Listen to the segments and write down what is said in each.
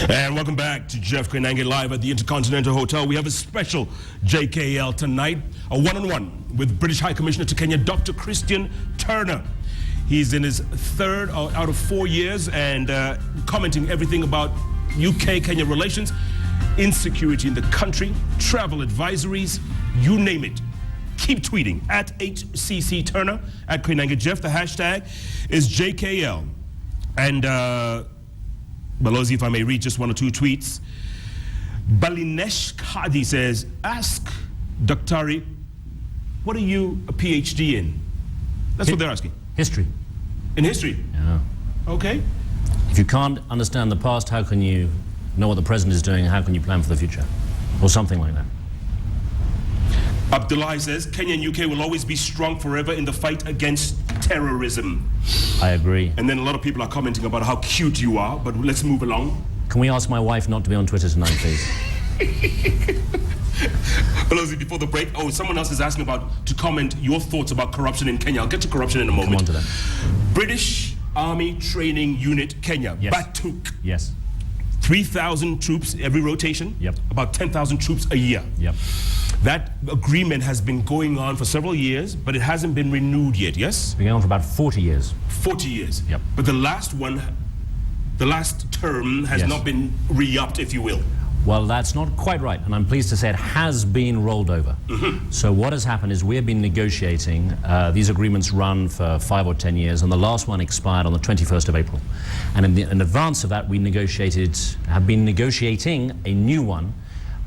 And welcome back to Jeff Koinange live at the Intercontinental Hotel. We have a special JKL tonight, a one-on-one with British High Commissioner to Kenya, Dr. Christian Turner. He's in his third out of 4 years and commenting everything about UK-Kenya relations, insecurity in the country, travel advisories, you name it. Keep tweeting at HCC Turner, at Koinange Jeff. The hashtag is JKL. And Balozi, if I may read just one or two tweets. Balinesh Khadi says, ask Daktari, what are you a PhD in? That's what they're asking. History. In history? Yeah. Okay. If you can't understand the past, how can you know what the present is doing? How can you plan for the future? Or something like that. Abdullah says, Kenya and UK will always be strong forever in the fight against terrorism. I agree. And then a lot of people are commenting about how cute you are, but let's move along. Can we ask my wife not to be on Twitter tonight, please? Before the break, someone else is asking to comment your thoughts about corruption in Kenya. I'll get to corruption in a moment. Come on to that. British Army Training Unit Kenya, yes. Batuk. Yes. 3,000 troops every rotation. Yep. About 10,000 troops a year. Yep. That agreement has been going on for several years, but it hasn't been renewed yet, yes? It's been going on for about 40 years. 40 years. Yep. But the last term has not been re-upped, if you will. Well, that's not quite right, and I'm pleased to say it has been rolled over. Mm-hmm. So what has happened is we've been negotiating, these agreements run for 5 or 10 years, and the last one expired on the 21st of April. And in advance of that, have been negotiating a new one,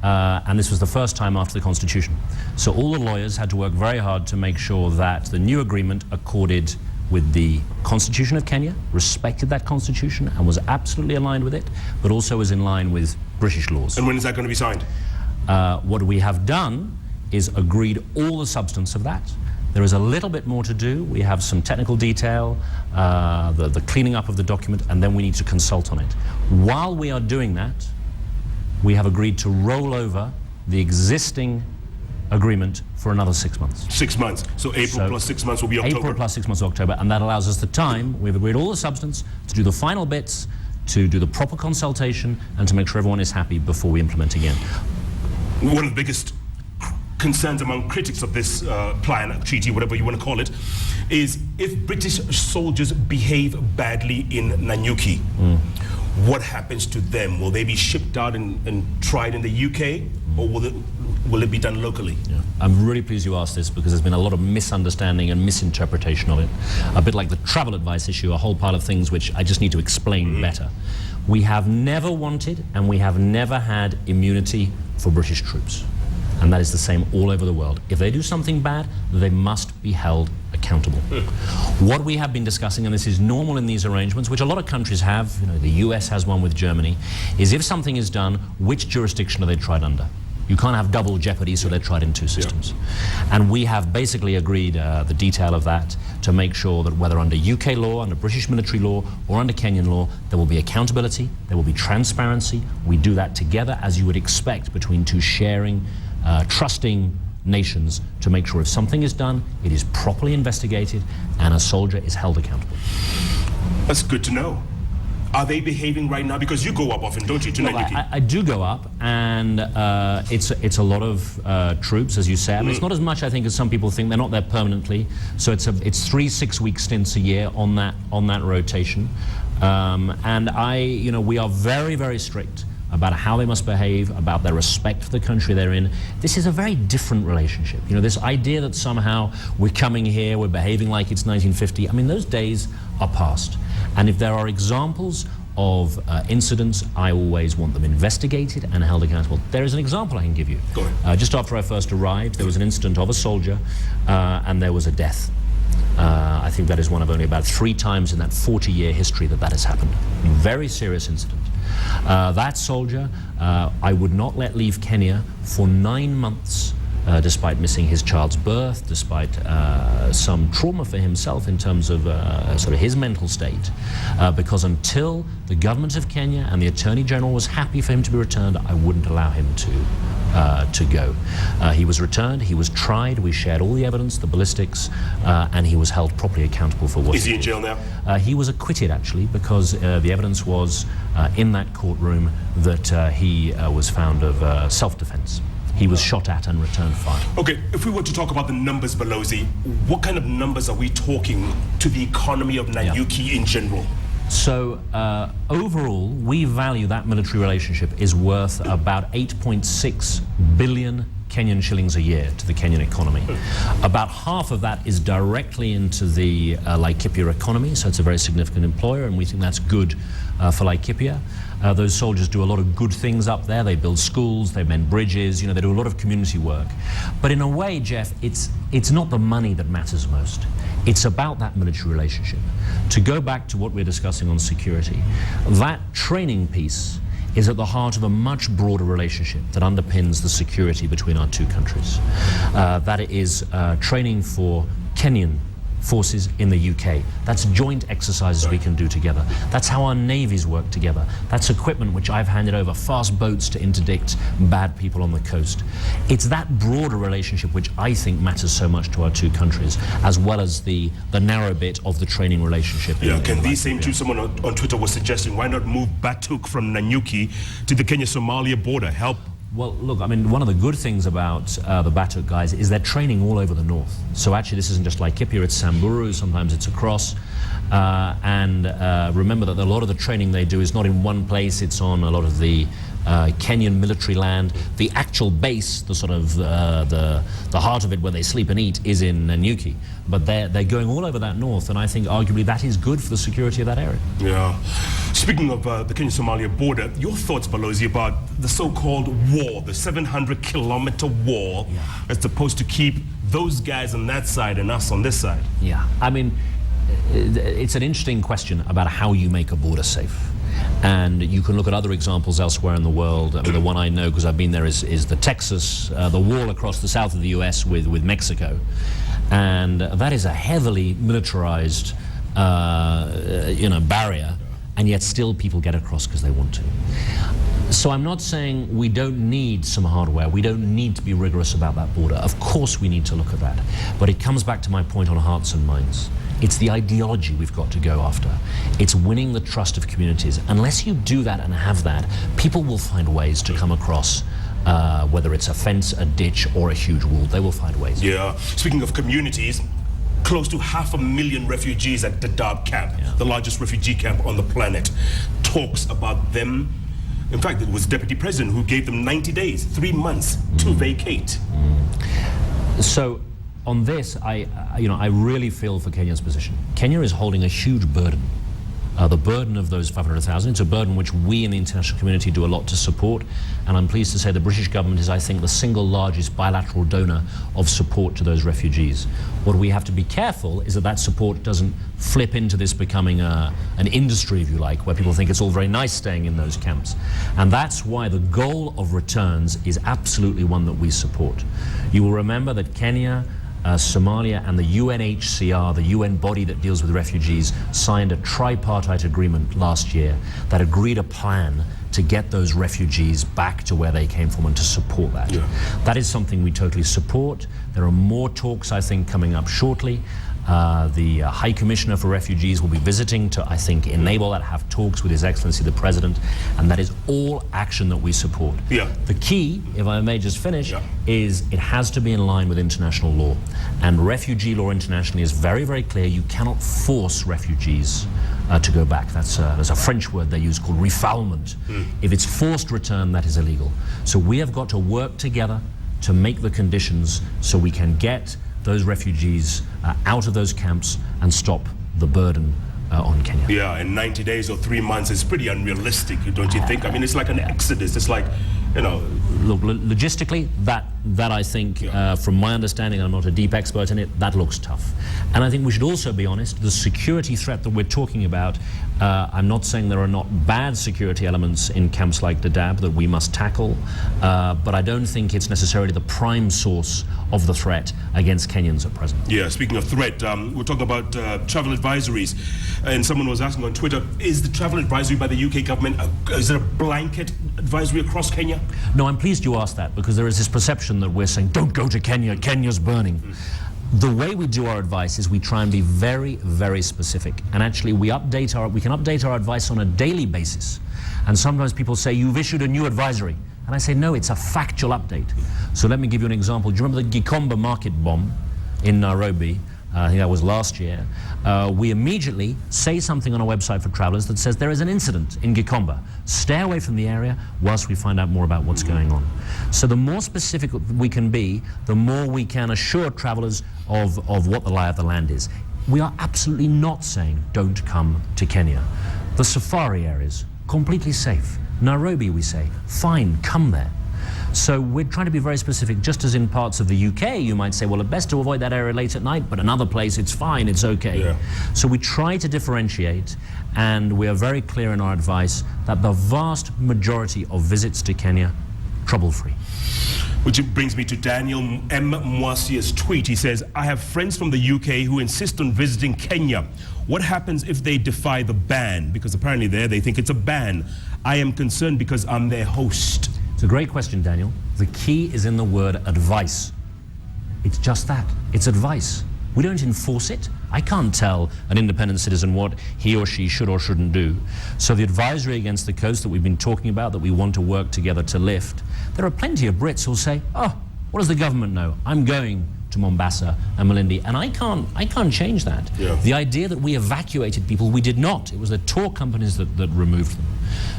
and this was the first time after the Constitution. So all the lawyers had to work very hard to make sure that the new agreement accorded with the Constitution of Kenya, respected that Constitution and was absolutely aligned with it, but also was in line with British laws. And when is that going to be signed? What we have done is agreed all the substance of that. There is a little bit more to do. We have some technical detail, the cleaning up of the document, and then we need to consult on it. While we are doing that, we have agreed to roll over the existing agreement for another 6 months. 6 months. So April plus 6 months will be October. April plus 6 months October, and that allows us the time. We've agreed all the substance to do the final bits, to do the proper consultation, and to make sure everyone is happy before we implement again. One of the biggest concerns among critics of this plan, treaty, whatever you want to call it, is if British soldiers behave badly in Nanyuki, what happens to them? Will they be shipped out and tried in the UK, or will it be done locally? Yeah. I'm really pleased you asked this, because there's been a lot of misunderstanding and misinterpretation of it. A bit like the travel advice issue, a whole pile of things which I just need to explain better. We have never wanted and we have never had immunity for British troops. And that is the same all over the world. If they do something bad, they must be held accountable. What we have been discussing, and this is normal in these arrangements, which a lot of countries have, the US has one with Germany, is if something is done, which jurisdiction are they tried under? You can't have double jeopardy, so they're tried in 2 systems. And we have basically agreed the detail of that to make sure that whether under UK law, under British military law, or under Kenyan law, there will be accountability, there will be transparency. We do that together, as you would expect, between 2 sharing, trusting nations, to make sure if something is done, it is properly investigated and a soldier is held accountable. That's good to know. Are they behaving right now? Because you go up often, don't you, to Nanyuki? I do go up, and it's a lot of troops, as you say. I mean, it's not as much, I think, as some people think. They're not there permanently, so it's 3 6-week stints a year on that rotation. And we are very, very strict about how they must behave, about their respect for the country they're in. This is a very different relationship. This idea that somehow we're coming here, we're behaving like it's 1950, I mean, those days are past. And if there are examples of incidents, I always want them investigated and held accountable. There is an example I can give you. Go ahead. Just after I first arrived, there was an incident of a soldier, and there was a death. I think that is one of only about 3 times in that 40-year history that has happened. Very serious incident. That soldier, I would not let leave Kenya for 9 months despite missing his child's birth, despite some trauma for himself in terms of sort of his mental state, because until the government of Kenya and the Attorney General was happy for him to be returned, I wouldn't allow him to go. He was returned, he was tried, we shared all the evidence, the ballistics, and he was held properly accountable for what he did. Is he in jail now? He was acquitted, actually, because the evidence was in that courtroom that he was found of self-defense. He was shot at and returned fire. Okay, if we were to talk about the numbers, Balozi, what kind of numbers are we talking to the economy of Nanyuki in general? So overall, we value that military relationship is worth about 8.6 billion Kenyan shillings a year to the Kenyan economy. About half of that is directly into the Laikipia economy, so it's a very significant employer, and we think that's good for Laikipia. Those soldiers do a lot of good things up there. They build schools, they mend bridges, you know, they do a lot of community work. But in a way, Jeff, it's not the money that matters most. It's about that military relationship. To go back to what we're discussing on security, that training piece is at the heart of a much broader relationship that underpins the security between our two countries. That is training for Kenyan forces in the UK. That's joint exercises we can do together. That's how our navies work together. That's equipment which I've handed over, fast boats to interdict bad people on the coast. It's that broader relationship which I think matters so much to our two countries, as well as the narrow bit of the training relationship. Yeah, can these same two, someone on Twitter was suggesting, why not move Batuk from Nanyuki to the Kenya Somalia border? Help. Well, look, I mean, one of the good things about the Batuk guys is they're training all over the north. So actually, this isn't just Laikipia, it's Samburu, sometimes it's across. And remember that a lot of the training they do is not in one place, it's on a lot of the Kenyan military land. The actual base, the sort of the heart of it where they sleep and eat, is in Nanyuki. But they're going all over that north, and I think arguably that is good for the security of that area. Yeah. Speaking of the Kenya-Somalia border, your thoughts, Balozi, about the so-called war, the 700-kilometer war, as opposed to keep those guys on that side and us on this side? Yeah, I mean, it's an interesting question about how you make a border safe. And you can look at other examples elsewhere in the world. I mean, the one I know, because I've been there, is the Texas, the wall across the south of the US with Mexico. And that is a heavily militarized, barrier, and yet still people get across because they want to. So I'm not saying we don't need some hardware, we don't need to be rigorous about that border. Of course we need to look at that. But it comes back to my point on hearts and minds. It's the ideology we've got to go after. It's winning the trust of communities. Unless you do that and have that, people will find ways to come across, whether it's a fence, a ditch, or a huge wall. They will find ways. Yeah. Speaking of communities, close to 500,000 refugees at Dadaab camp, the largest refugee camp on the planet. Talks about them. In fact, it was Deputy President who gave them 90 days, 3 months to vacate. So on this, I really feel for Kenya's position. Kenya is holding a huge burden. The burden of those 500,000. It's a burden which we in the international community do a lot to support, and I'm pleased to say the British government is, I think, the single largest bilateral donor of support to those refugees. What we have to be careful is that that support doesn't flip into this becoming an industry, if you like, where people think it's all very nice staying in those camps. And that's why the goal of returns is absolutely one that we support. You will remember that Kenya, Somalia and the UNHCR, the UN body that deals with refugees, signed a tripartite agreement last year that agreed a plan to get those refugees back to where they came from and to support that. That is something we totally support. There are more talks, I think, coming up shortly. The High Commissioner for Refugees will be visiting to, I think, enable that, have talks with His Excellency the President, and that is all action that we support. The key, if I may just finish, is it has to be in line with international law. And refugee law internationally is very, very clear. You cannot force refugees to go back. There's a French word they use called refoulement. If it's forced return, that is illegal. So we have got to work together to make the conditions so we can get those refugees out of those camps and stop the burden on Kenya. Yeah, in 90 days or 3 months is pretty unrealistic, don't you think? I mean, it's like an exodus. It's like you know. Look, logistically, that I think, from my understanding, I'm not a deep expert in it, that looks tough. And I think we should also be honest, the security threat that we're talking about, I'm not saying there are not bad security elements in camps like Dadaab that we must tackle, but I don't think it's necessarily the prime source of the threat against Kenyans at present. Yeah, speaking of threat, we're talking about travel advisories, and someone was asking on Twitter, is the travel advisory by the UK government, is it a blanket advisory across Kenya? No, I'm pleased you asked that, because there is this perception that we're saying, don't go to Kenya, Kenya's burning. The way we do our advice is we try and be very, very specific. And actually we can update our advice on a daily basis. And sometimes people say, you've issued a new advisory. And I say, no, it's a factual update. So let me give you an example. Do you remember the Gikomba market bomb in Nairobi? I think that was last year. We immediately say something on our website for travelers that says there is an incident in Gikomba. Stay away from the area whilst we find out more about what's going on. So the more specific we can be, the more we can assure travelers of what the lie of the land is. We are absolutely not saying don't come to Kenya. The safari areas, completely safe. Nairobi, we say, fine, come there. So we're trying to be very specific, just as in parts of the UK you might say, well, it's best to avoid that area late at night, but another place it's fine, it's okay. Yeah. So we try to differentiate, and we are very clear in our advice that the vast majority of visits to Kenya, trouble-free. Which brings me to Daniel M. Mwasia's tweet. He says, I have friends from the UK who insist on visiting Kenya. What happens if they defy the ban? Because apparently there they think it's a ban. I am concerned because I'm their host. It's a great question, Daniel. The key is in the word advice. It's just that. It's advice. We don't enforce it. I can't tell an independent citizen what he or she should or shouldn't do. So the advisory against the coast that we've been talking about, that we want to work together to lift, there are plenty of Brits who'll say, oh, what does the government know? I'm going to Mombasa and Malindi, and I can't change that. Yeah. The idea that we evacuated people, we did not. It was the tour companies that removed them.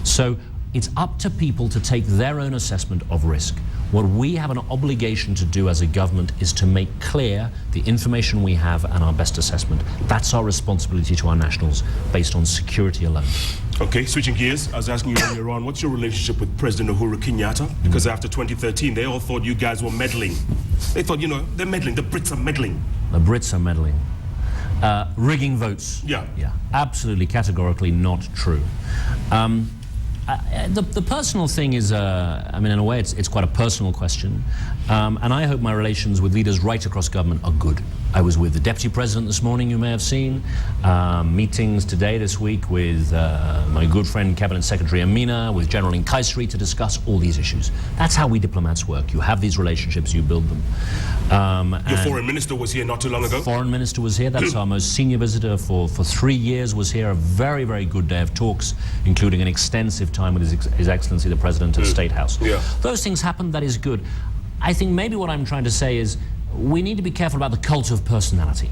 So it's up to people to take their own assessment of risk. What we have an obligation to do as a government is to make clear the information we have and our best assessment. That's our responsibility to our nationals, based on security alone. Okay, switching gears, I was asking you earlier on, what's your relationship with President Uhuru Kenyatta? Because after 2013, they all thought you guys were meddling. They thought, you know, they're meddling, the Brits are meddling. The Brits are meddling. Rigging votes. Yeah. Yeah, absolutely, categorically not true. The personal thing is, I mean, in a way, it's quite a personal question. And I hope my relations with leaders right across government are good. I was with the Deputy President this morning, you may have seen. Meetings today, this week, with my good friend, Cabinet Secretary Amina, with General Nkaisri to discuss all these issues. That's how we diplomats work. You have these relationships, you build them. Your foreign minister was here not too long ago? Foreign minister was here. That's our most senior visitor for 3 years, was here. A very, very good day of talks, including an extensive time with His Excellency the President at State House. Yeah. Those things happen, that is good. I think maybe what I'm trying to say is we need to be careful about the cult of personality.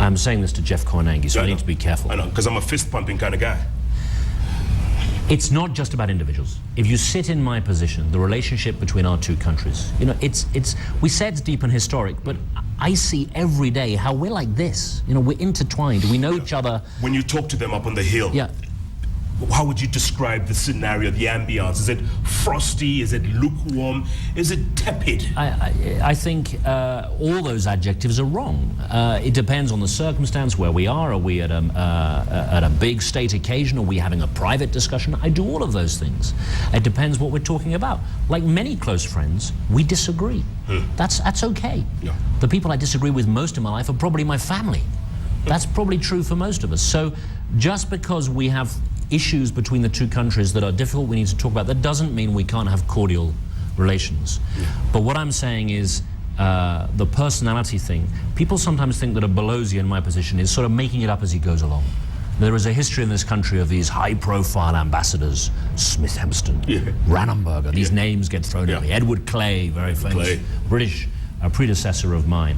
I'm saying this to Jeff Koinange, so I need to be careful. I know, because I'm a fist-pumping kind of guy. It's not just about individuals. If you sit in my position, the relationship between our two countries, you know, we say it's deep and historic, but I see every day how we're like this. You know, we're intertwined. We know each other. When you talk to them up on the hill, yeah. How would you describe the scenario, the ambience? Is it frosty? Is it lukewarm? Is it tepid? I think all those adjectives are wrong. It depends on the circumstance, where we are. Are we at a big state occasion? Are we having a private discussion? I do all of those things. It depends what we're talking about. Like many close friends, we disagree. That's okay. Yeah. The people I disagree with most in my life are probably my family. That's probably true for most of us. So just because we have issues between the two countries that are difficult, we need to talk about, that doesn't mean we can't have cordial relations. Yeah. But what I'm saying is the personality thing, people sometimes think that a Belosi in my position is sort of making it up as he goes along. There is a history in this country of these high-profile ambassadors, Smith Hempston, Rannenberger, these names get thrown at me. Edward Clay, very famous British predecessor of mine.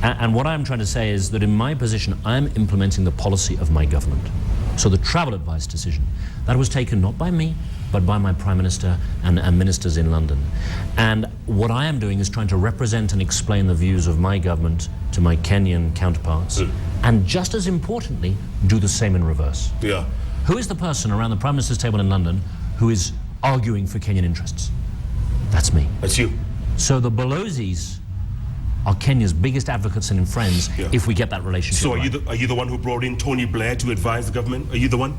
And what I'm trying to say is that in my position, I'm implementing the policy of my government. So the travel advice decision, that was taken not by me, but by my Prime Minister and ministers in London. And what I am doing is trying to represent and explain the views of my government to my Kenyan counterparts, and just as importantly, do the same in reverse. Yeah. Who is the person around the Prime Minister's table in London who is arguing for Kenyan interests? That's me. That's you. So the Balozis are Kenya's biggest advocates and friends if we get that relationship. So right. are you the one who brought in Tony Blair to advise the government? Are you the one?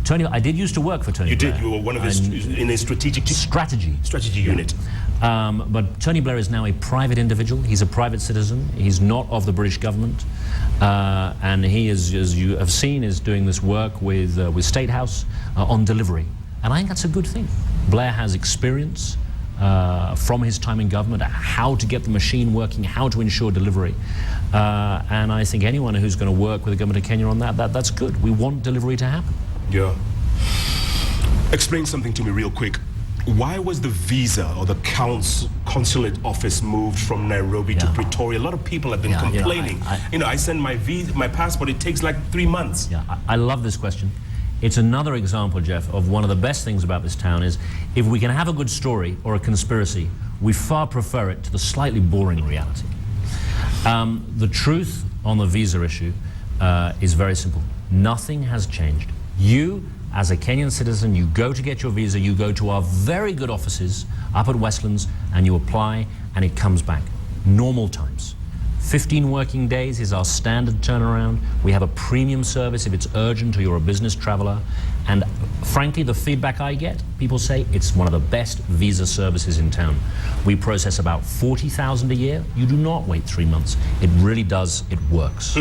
Tony, I did used to work for Tony Blair. You did. You were one of his in his strategy unit. But Tony Blair is now a private individual. He's a private citizen. He's not of the British government, and he is, as you have seen, is doing this work with State House on delivery. And I think that's a good thing. Blair has experience from his time in government, how to get the machine working, how to ensure delivery. And I think anyone who's going to work with the government of Kenya on that's good. We want delivery to happen. Yeah. Explain something to me real quick. Why was the visa or the consulate office moved from Nairobi to Pretoria? A lot of people have been complaining. I send my passport, it takes like 3 months. Yeah, I love this question. It's another example, Jeff, of one of the best things about this town is if we can have a good story or a conspiracy, we far prefer it to the slightly boring reality. The truth on the visa issue is very simple. Nothing has changed. You, as a Kenyan citizen, you go to get your visa, you go to our very good offices up at Westlands and you apply and it comes back. Normal times. 15 working days is our standard turnaround. We have a premium service if it's urgent or you're a business traveler. And frankly, the feedback I get, people say it's one of the best visa services in town. We process about 40,000 a year. You do not wait 3 months. It really does, it works.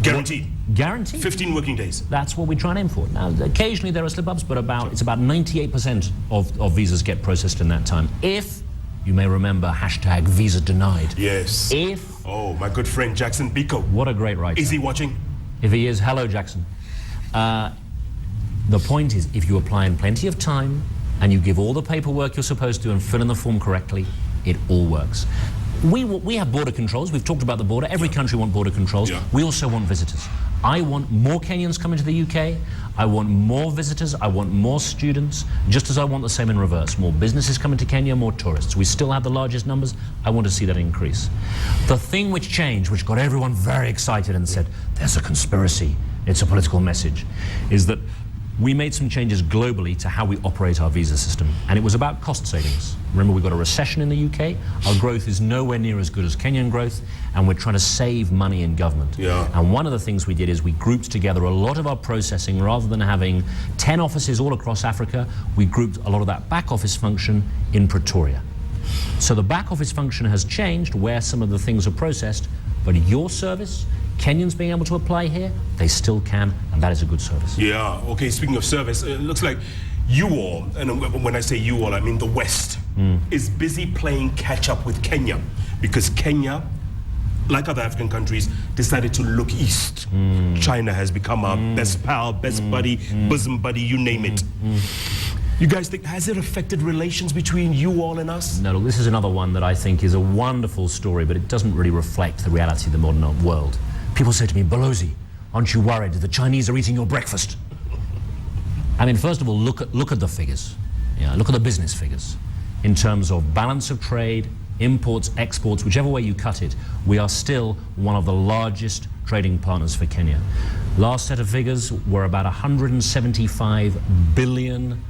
Guaranteed. Guaranteed. 15 working days. That's what we try and aim for. Now, occasionally there are slip-ups, but it's about 98% of visas get processed in that time. If, you may remember, hashtag visa denied. Yes. If... Oh, my good friend Jackson Biko. What a great writer. Is he watching? If he is, hello, Jackson. The point is, if you apply in plenty of time and you give all the paperwork you're supposed to and fill in the form correctly, it all works. We have border controls. We've talked about the border. Every country wants border controls. We also want visitors. I want more Kenyans coming to the UK. I want more visitors. I want more students, just as I want the same in reverse. More businesses coming to Kenya, more tourists. We still have the largest numbers. I want to see that increase. The thing which changed, which got everyone very excited and said, there's a conspiracy, it's a political message, is that we made some changes globally to how we operate our visa system, and it was about cost savings. Remember, we've got a recession in the UK. Our growth is nowhere near as good as Kenyan growth, and we're trying to save money in government. And one of the things we did is we grouped together a lot of our processing. Rather than having 10 offices all across Africa, we grouped a lot of that back office function in Pretoria. So the back office function has changed where some of the things are processed, but your service, Kenyans being able to apply here, they still can, and that is a good service. Yeah, okay, speaking of service, it looks like you all, and when I say you all, I mean the West, is busy playing catch up with Kenya, because Kenya, like other African countries, decided to look east. China has become our best pal, best buddy, bosom buddy, you name it. You guys think, has it affected relations between you all and us? No, look, this is another one that I think is a wonderful story, but it doesn't really reflect the reality of the modern world. People say to me, Balozi, aren't you worried that the Chinese are eating your breakfast? I mean, first of all, look at the figures. Look at the business figures. In terms of balance of trade, imports, exports, whichever way you cut it, we are still one of the largest trading partners for Kenya. Last set of figures were about 175 billion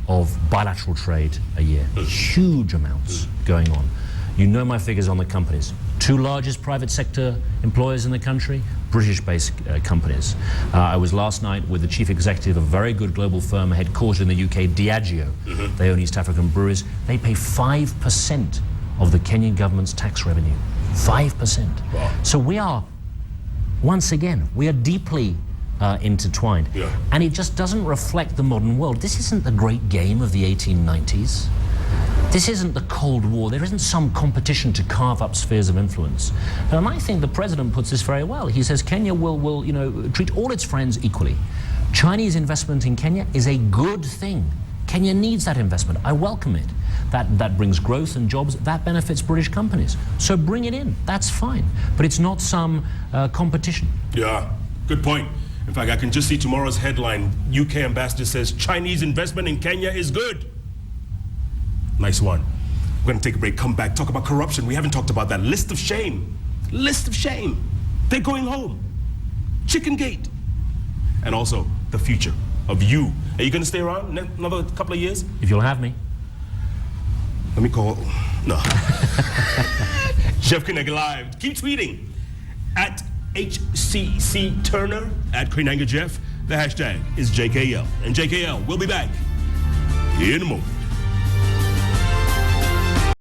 of bilateral trade a year. Huge amounts going on. You know my figures on the companies. 2 largest private sector employers in the country, British-based companies. I was last night with the chief executive of a very good global firm headquartered in the UK, Diageo. They own East African breweries. They pay 5% of the Kenyan government's tax revenue. 5%. Wow. So we are, once again, we are deeply intertwined. And it just doesn't reflect the modern world. This isn't the great game of the 1890s. This isn't the Cold War. There isn't some competition to carve up spheres of influence. And I think the president puts this very well. He says Kenya will treat all its friends equally. Chinese investment in Kenya is a good thing. Kenya needs that investment. I welcome it. That brings growth and jobs. That benefits British companies. So bring it in. That's fine. But it's not some competition. Yeah, good point. In fact, I can just see tomorrow's headline. UK ambassador says Chinese investment in Kenya is good. Nice one. We're going to take a break, come back, talk about corruption. We haven't talked about that. List of shame. List of shame. They're going home. Chicken Gate. And also the future of you. Are you going to stay around another couple of years? If you'll have me. Let me call. No. Jeff Koinange Live. Keep tweeting at HCC Turner, at Koinange Jeff. The hashtag is JKL. And JKL will be back in a moment.